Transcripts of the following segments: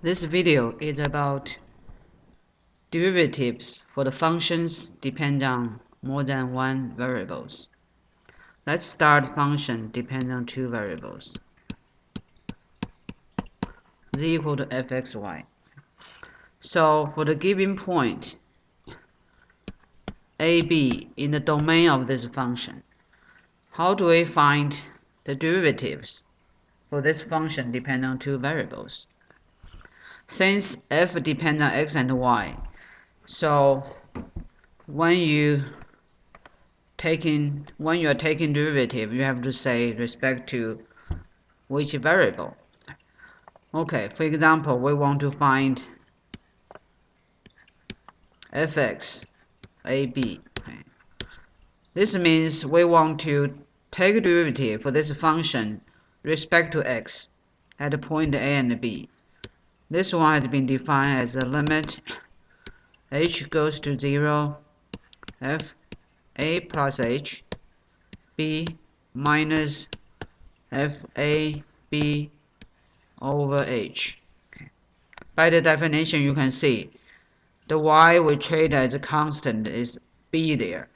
This video is about derivatives for the functions depend on more than one variables. Let's start function depend on two variables. Z equal to fxy. So for the given point AB in the domain of this function, how do we find the derivatives for this function depend on two variables? Since f depends on x and y, so when you are taking derivative, you have to say respect to which variable. Okay, for example, we want to find fx ab. Okay. This means we want to take derivative for this function respect to x at the point a and b. This one has been defined as a limit h goes to 0 f a plus h b minus f a b over h. Okay. By the definition, you can see the y we treat as a constant is b there.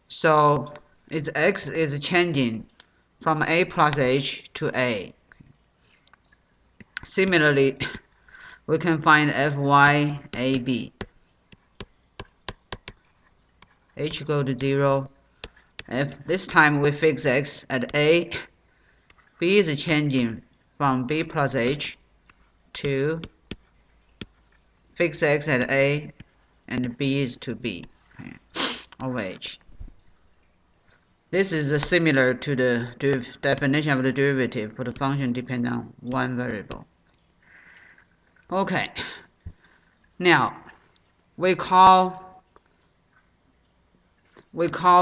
So its x is changing from a plus h to a. Similarly, we can find fy ab. H go to 0. If this time we fix x at a, b is changing from b plus h to fix x at a, and b is to b over h. This is similar to the definition of the derivative for the function depend on one variable. Okay, now we call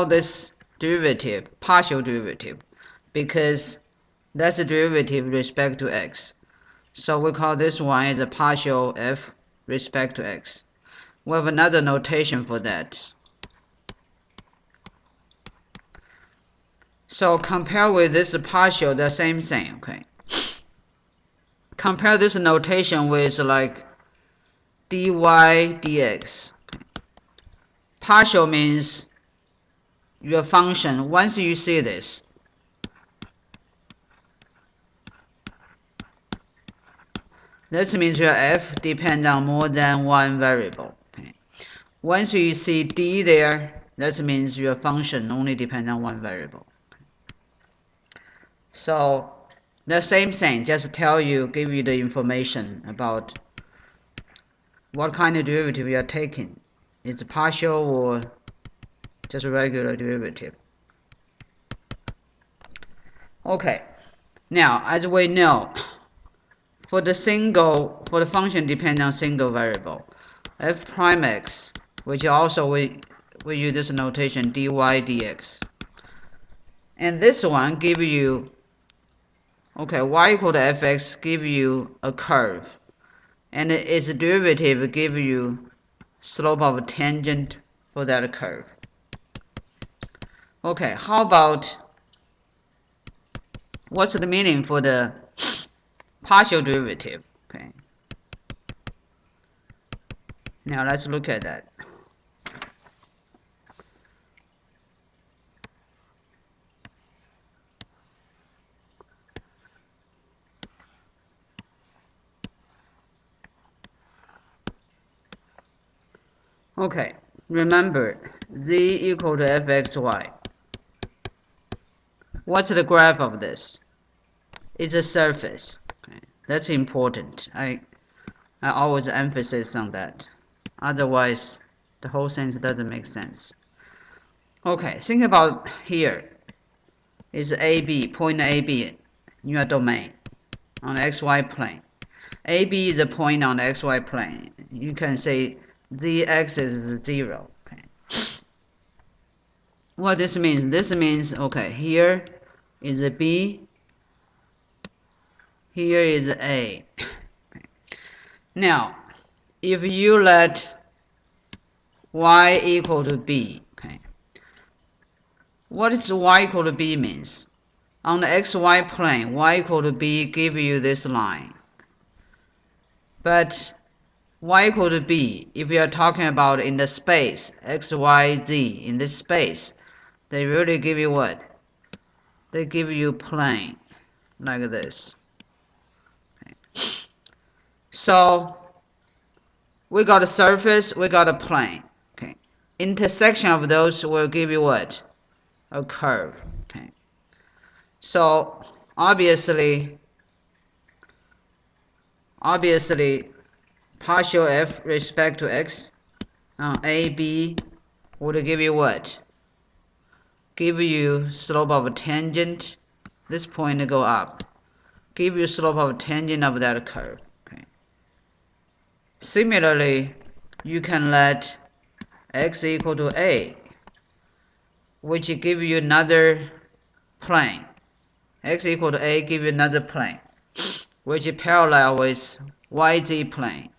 this derivative partial derivative because that's a derivative with respect to x. So we call this one as a partial f respect to x. We have another notation for that. So compare with this partial, the same thing, okay? Compare this notation with like dy dx. Okay. Partial means your function, once you see this, this means your f depends on more than one variable. Okay. Once you see d there, that means your function only depends on one variable. So the same thing, just give you the information about what kind of derivative you are taking. Is it partial or just a regular derivative? Okay, now as we know, for the function depending on single variable, f prime x, which also we use this notation dy dx, and this one give you, okay, y equal to fx give you a curve, and its derivative give you slope of tangent for that curve. Okay, how about what's the meaning for the partial derivative? Okay, now let's look at that. Okay, remember z equal to fxy. What's the graph of this? It's a surface. Okay, that's important. I always emphasize on that. Otherwise, the whole sentence doesn't make sense. Okay, think about here. Is AB, point AB in your domain on the xy plane. AB is a point on the xy plane. You can say z-axis is 0. Okay. What this means? This means, okay, here is a B, here is A. Okay. Now, if you let y equal to b, okay, what does y equal to b means? On the xy plane, y equal to b give you this line. But y equal to b, if we are talking about in the space x, y, z, in this space, they really give you what? They give you plane like this. Okay. So we got a surface, we got a plane. Okay. Intersection of those will give you what? A curve. Okay. So obviously partial f respect to x on AB would give you what? Give you slope of tangent. This point go up. Give you slope of tangent of that curve. Okay. Similarly, you can let x equal to a, which give you another plane. X equal to a give you another plane, which is parallel with YZ plane.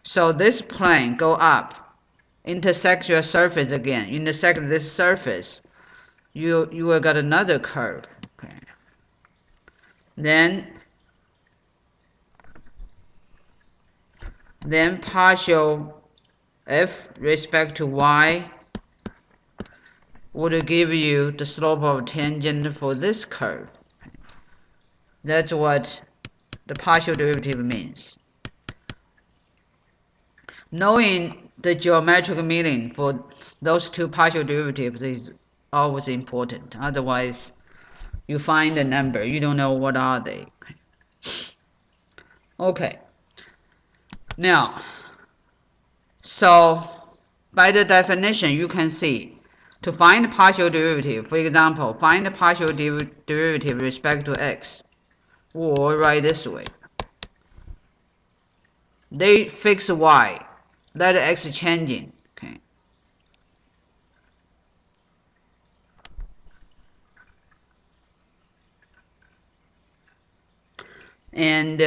So this plane go up, intersect your surface again. Intersect this surface, you will get another curve. Okay. Then partial f respect to y would give you the slope of tangent for this curve. That's what the partial derivative means. Knowing the geometric meaning for those two partial derivatives is always important. Otherwise, you find a number, you don't know what are they. Okay. Now, so by the definition, you can see to find the partial derivative, for example, find the partial derivative with respect to x, or write this way. They fix y, let x changing. Okay. And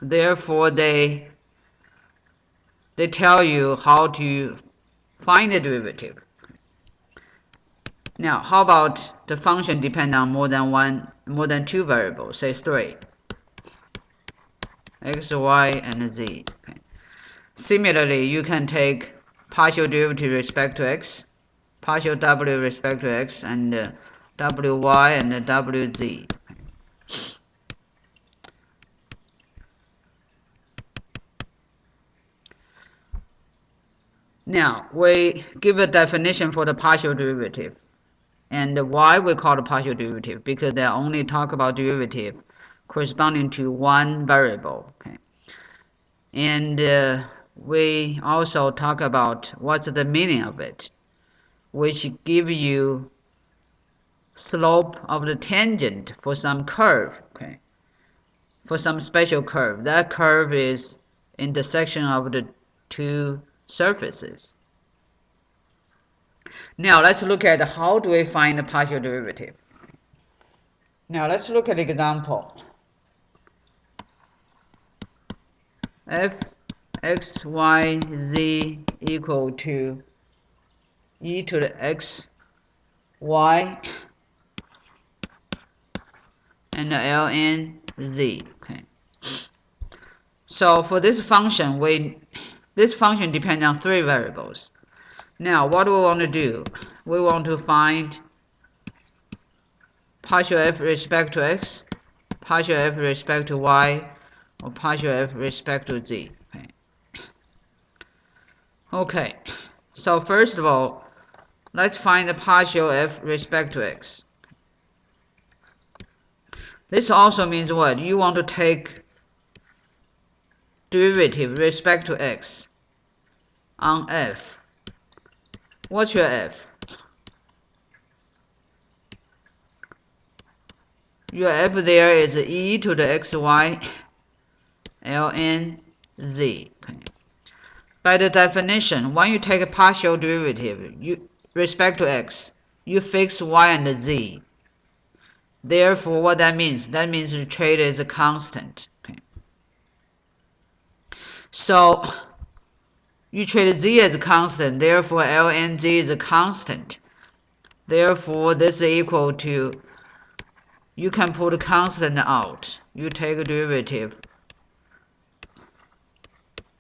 therefore they tell you how to find the derivative. Now, how about the function depend on more than two variables, say 3, x, y, and z. Okay. Similarly, you can take partial derivative with respect to x, partial w with respect to x, and wy and wz. Now, we give a definition for the partial derivative. And why we call it partial derivative? Because they only talk about derivative corresponding to one variable. Okay. And we also talk about what's the meaning of it, which give you slope of the tangent for some curve. Okay. For some special curve. That curve is intersection of the two surfaces. Now let's look at how do we find the partial derivative. Now let's look at the example. F x y z equal to e to the x y and ln z. Okay. So for this function, this function depends on three variables. Now what do we want to do? We want to find partial f with respect to x, partial f with respect to y, or partial f with respect to z. Okay, so first of all, let's find the partial f with respect to x. This also means what? You want to take derivative with respect to x on f. What's your f? Your f there is e to the xy ln z. Okay. By the definition, when you take a partial derivative respect to x, you fix y and z. Therefore, what that means? That means you treat it as a constant. Okay. So you treat z as a constant, therefore ln z is a constant. Therefore, this is equal to you can put a constant out. You take a derivative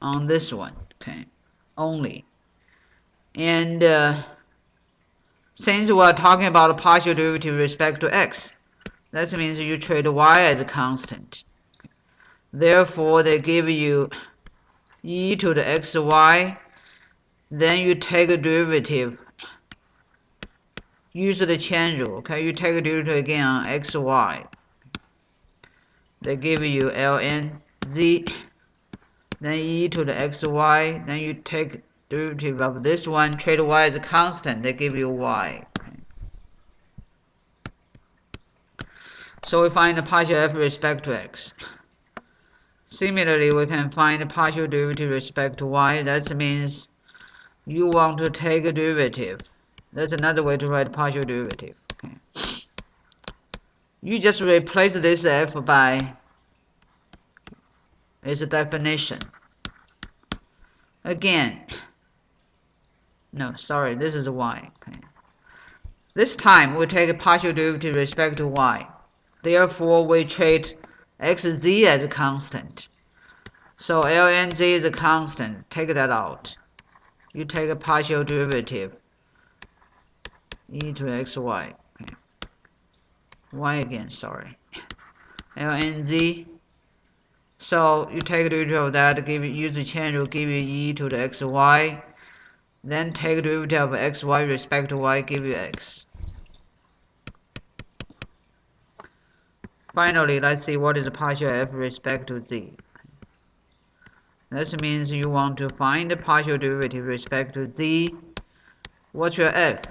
on this one, okay, only. And since we're talking about a partial derivative with respect to x, that means you treat y as a constant. Therefore, they give you e to the xy, then you take a derivative, use the chain rule, okay, you take a derivative again on xy. They give you ln z, then e to the xy, then you take derivative of this one, treat y as a constant, they give you y. Okay. So we find the partial f with respect to x. Similarly, we can find the partial derivative with respect to y. That means you want to take a derivative. That's another way to write partial derivative. Okay. You just replace this f by its definition. Again, no, sorry, this is y. Okay. This time we take a partial derivative with respect to y. Therefore, we treat xz as a constant. So ln z is a constant. Take that out. You take a partial derivative e to xy. Okay. Y again, sorry. ln z. So you take a derivative of that, use the chain rule, give you e to the xy. Then take a derivative of xy with respect to y, give you x. Finally, let's see what is the partial f with respect to z. This means you want to find the partial derivative with respect to z. What's your f?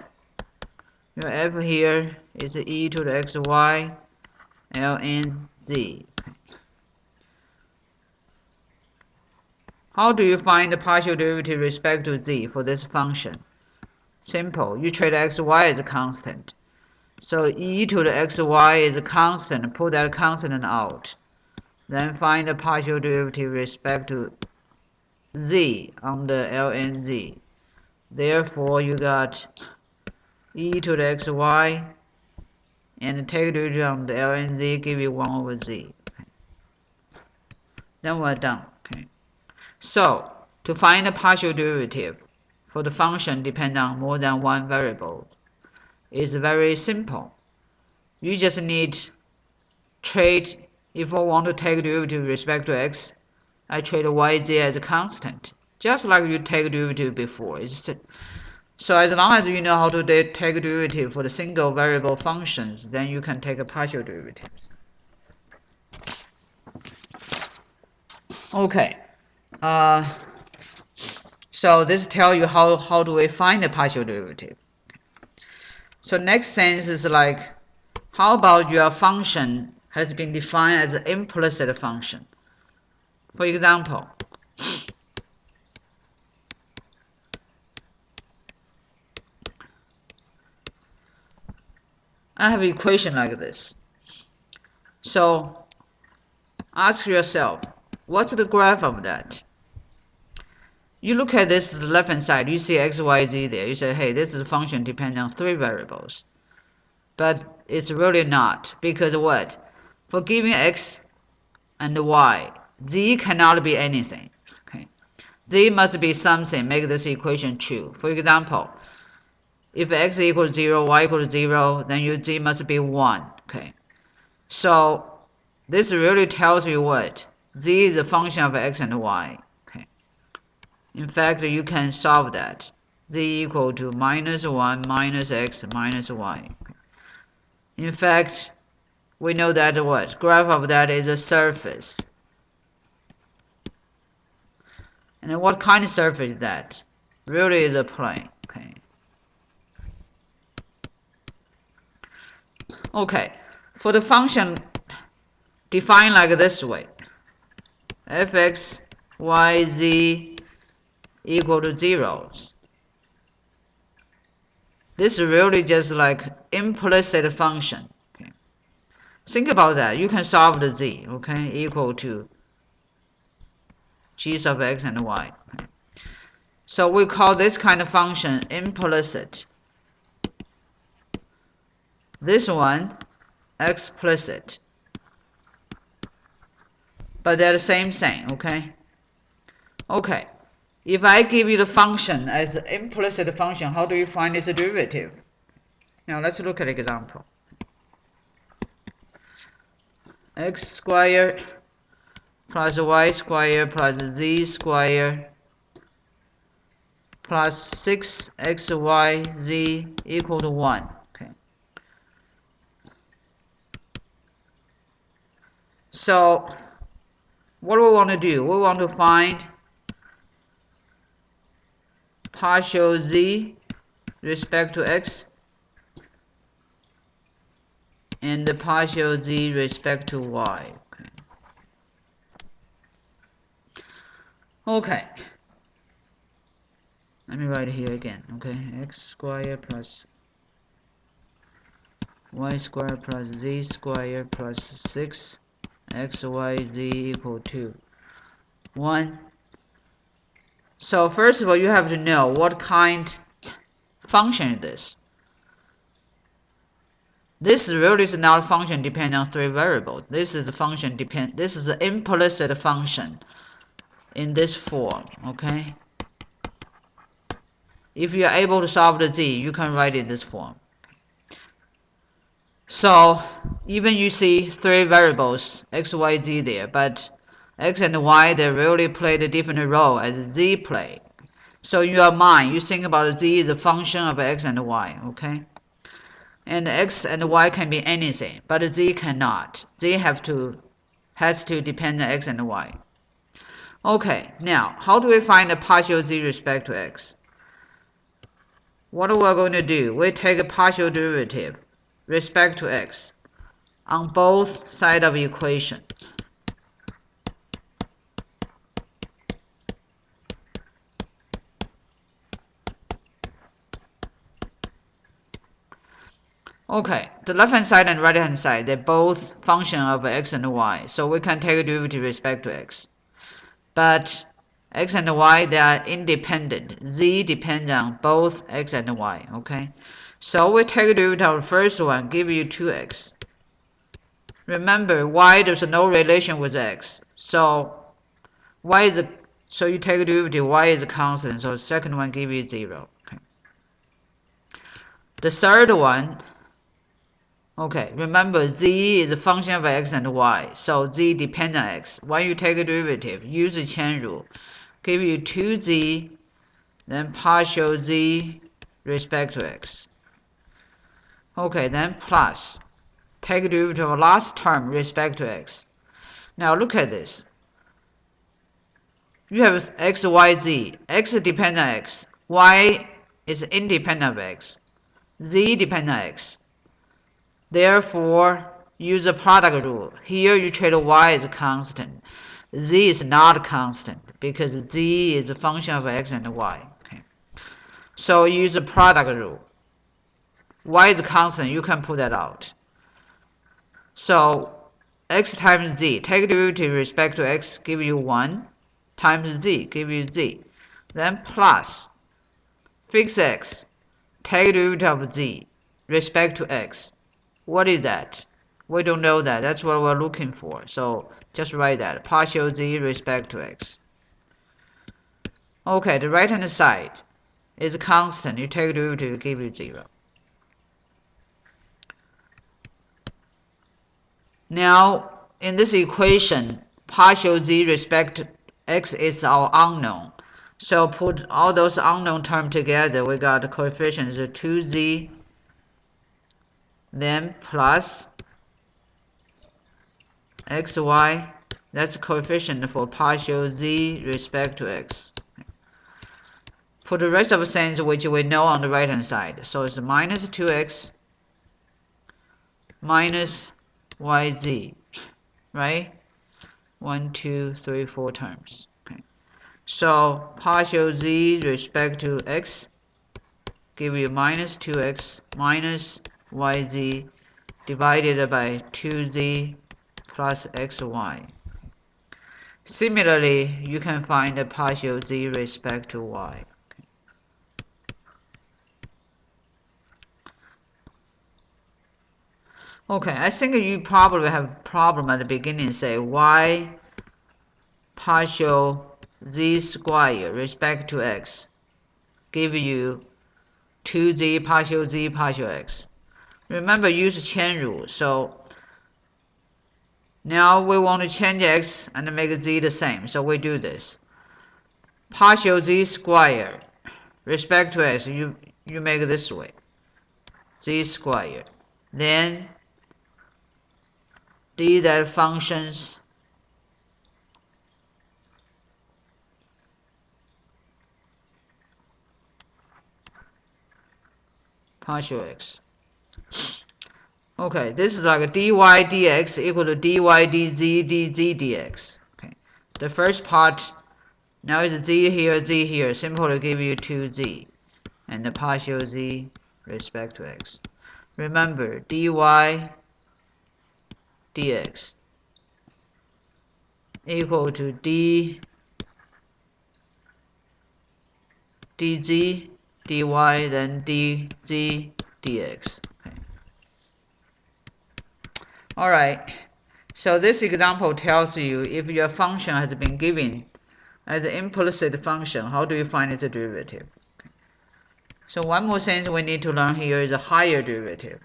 Your f here is e to the xy ln z. How do you find the partial derivative with respect to z for this function? Simple. You treat xy as a constant. So e to the xy is a constant. Put that constant out. Then find the partial derivative with respect to z on the ln z. Therefore, you got e to the xy, and take derivative on the ln z, give you 1 over z. Okay. Then we're done. Okay. So, to find the partial derivative for the function depending on more than one variable is very simple. You just need treat, if I want to take derivative with respect to x, I treat yz as a constant, just like you take derivative before. So as long as you know how to take a derivative for the single variable functions, then you can take a partial derivatives. Okay. So this tells you how do we find the partial derivative. So next sense is like, how about your function has been defined as an implicit function? For example, I have an equation like this. So ask yourself, what's the graph of that? You look at this the left hand side, you see x, y, z there. You say, hey, this is a function depending on 3 variables. But it's really not, because what? For giving x and y, z cannot be anything. Okay, z must be something, make this equation true. For example, if x equals 0, y equals 0, then your z must be 1. Okay, so this really tells you what? Z is a function of x and y. Okay, in fact, you can solve that. Z equal to -1 minus x minus y. Okay. In fact, we know that what? Graph of that is a surface. And what kind of surface is that? Really is a plane. Okay. Okay. For the function defined like this way, fx, y, z equal to 0. This is really just like implicit function. Okay. Think about that. You can solve the z, okay, equal to g sub x and y. Okay. So we call this kind of function implicit. This one explicit, but they're the same thing, okay? Okay, if I give you the function as an implicit function, how do you find its derivative? Now let's look at an example. X squared plus y squared plus z squared plus 6xyz equal to 1. Okay. So what do we want to do? We want to find partial z respect to x and the partial z respect to y. Okay. Okay. Let me write it here again. Okay, x squared plus y squared plus z squared plus 6xyz equal to 1. So first of all, you have to know what kind function is this. This really is not a function depending on 3 variables. This is a function this is an implicit function in this form, okay? If you are able to solve the z, you can write it in this form. So even you see 3 variables x, y, z there, but x and y, they really play a different role as z play. So in your mind, you think about z is a function of x and y, okay? And x and y can be anything, but z cannot. Z has to depend on x and y. Okay, now how do we find the partial z respect to x? What we're going to do, we take a partial derivative respect to x on both sides of the equation. Okay, the left hand side and right hand side, they're both function of x and y, so we can take a derivative respect to x. But x and y, they are independent. Z depends on both x and y, okay? So we take a derivative of the first one, give you 2x. Remember, y there's no relation with x, so so you take a derivative, y is a constant, so the second one give you 0. Okay. The third one, okay, remember z is a function of x and y, so z depends on x. When you take a derivative, use the chain rule, give you 2z, then partial z respect to x. Okay, then plus, take a derivative of last term respect to x. Now look at this. You have x, y, z. X depends on x. Y is independent of x. Z depends on x. Therefore, use the product rule. Here you treat y as a constant. Z is not constant because z is a function of x and y. Okay. So use the product rule. Y is a constant, you can put that out. So x times z, take derivative with respect to x, give you 1, times z, give you z. Then plus, fix x, take derivative of z, respect to x. What is that? We don't know that. That's what we're looking for. So just write that. Partial z respect to x. Okay, the right hand side is a constant. You take derivative, give you 0. Now, in this equation, partial z respect to x is our unknown. So put all those unknown terms together. We got the coefficient is 2z, then plus xy. That's the coefficient for partial z respect to x. Put the rest of the things which we know on the right hand side. So it's minus 2x minus yz, right? 1, 2, 3, 4 terms. Okay. So partial z respect to x give you minus 2x minus yz divided by 2z plus xy. Similarly, you can find the partial z respect to y. Okay, I think you probably have a problem at the beginning. Say y partial z squared respect to x give you 2z partial x. Remember, use chain rule. So now we want to change x and make z the same. So we do this. Partial z squared respect to x, you make it this way. Z squared. Then d that functions partial x. Okay, this is like a dy dx equal to dy dz dx. Okay, the first part now is z here, simple to give you 2z, and the partial z respect to x. Remember, dy dx equal to d dz dy, then dz dx. Okay. All right. So this example tells you if your function has been given as an implicit function, how do you find its derivative? Okay. So one more thing we need to learn here is a higher derivative.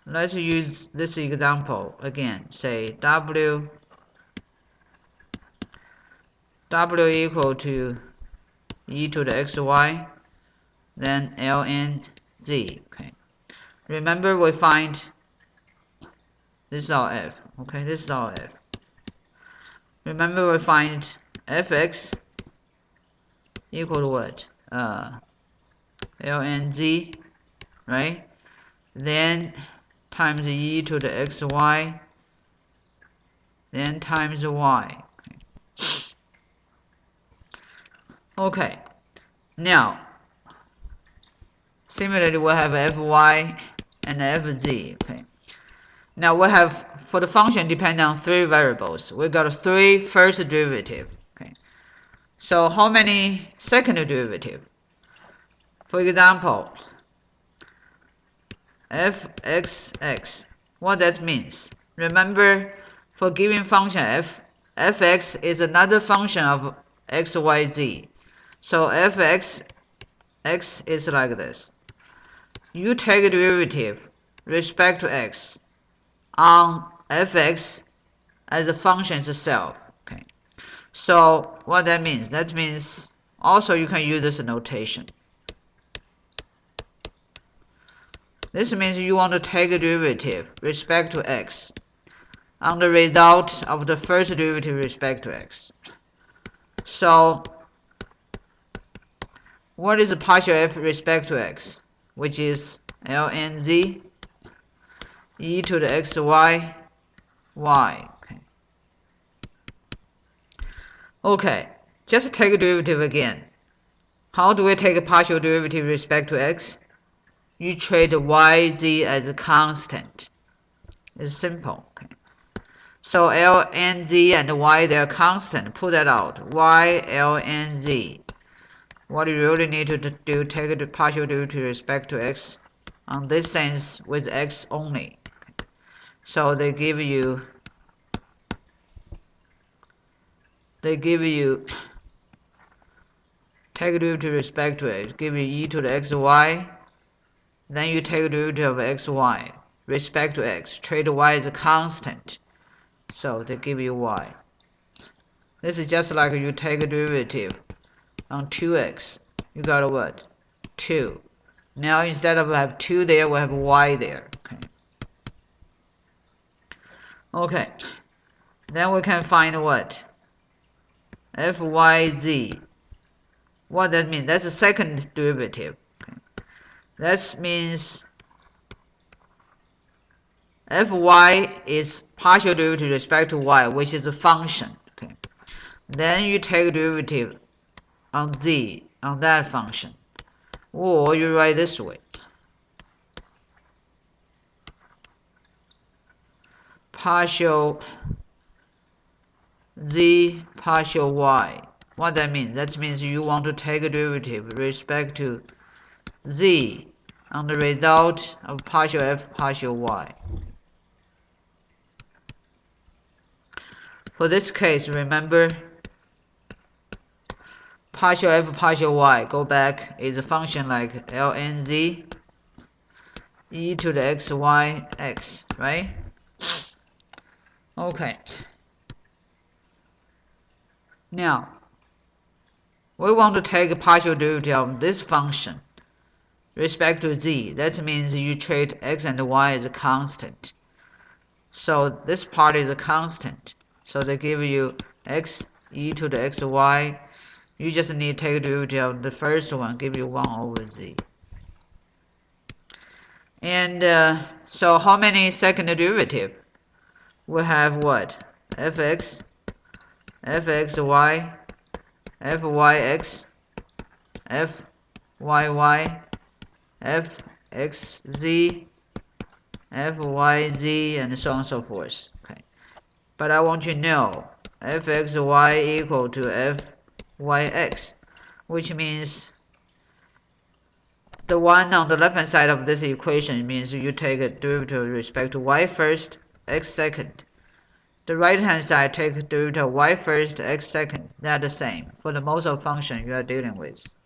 Let's use this example again. Say w equal to e to the xy, then ln z. Okay. Remember we find this is our f. Okay, this is our f. Remember we find fx equal to what? Ln z, right? Then times e to the xy, then times y. Okay. Now, similarly, we have fy and fz. Okay. Now we have, for the function depending on 3 variables, we got 3 first derivative. Okay. So how many second derivative? For example, fxx. What that means? Remember, for given function f, fx is another function of xyz. So fx x is like this. You take a derivative respect to x on fx as a function itself. Okay. So what that means? That means also you can use this notation. This means you want to take a derivative respect to x on the result of the first derivative respect to x. So what is the partial f respect to x? Which is ln z e to the xy y. Okay, just take a derivative again. How do we take a partial derivative with respect to x? You treat yz as a constant. It's simple. Okay. So ln z and y, they are constant. Put that out. Y ln z. What you really need to do, take a partial derivative with respect to x on this sense with x only. So they give you take a derivative with respect to x, give you e to the xy, then you take a derivative of xy respect to x, treat y as a constant, so they give you y. This is just like you take a derivative on 2x, you got a what? 2. Now instead of have 2 there, we have y there. Okay. Then we can find what? fyz. What that means? That's the second derivative. Okay. That means fy is partial derivative with respect to y, which is a function. Okay. Then you take derivative on z, on that function. Or you write this way. Partial z partial y. What that means? That means you want to take a derivative with respect to z on the result of partial f partial y. For this case, remember partial f partial y, go back, is a function like ln z e to the xy x, right? Okay. Now, we want to take a partial derivative of this function respect to z. That means you treat x and y as a constant. So this part is a constant. So they give you x e to the xy. You just need to take a derivative of the first one, give you 1 over z. And so how many second derivative? We have what? fx, fxy, fyx, fyy, fxz, fyz, and so on and so forth. Okay. But I want you to know fxy equal to fyx, which means the one on the left hand side of this equation means you take a derivative with respect to y first, x second. The right hand side take derivative y first, x second. They're the same for the most of function you are dealing with.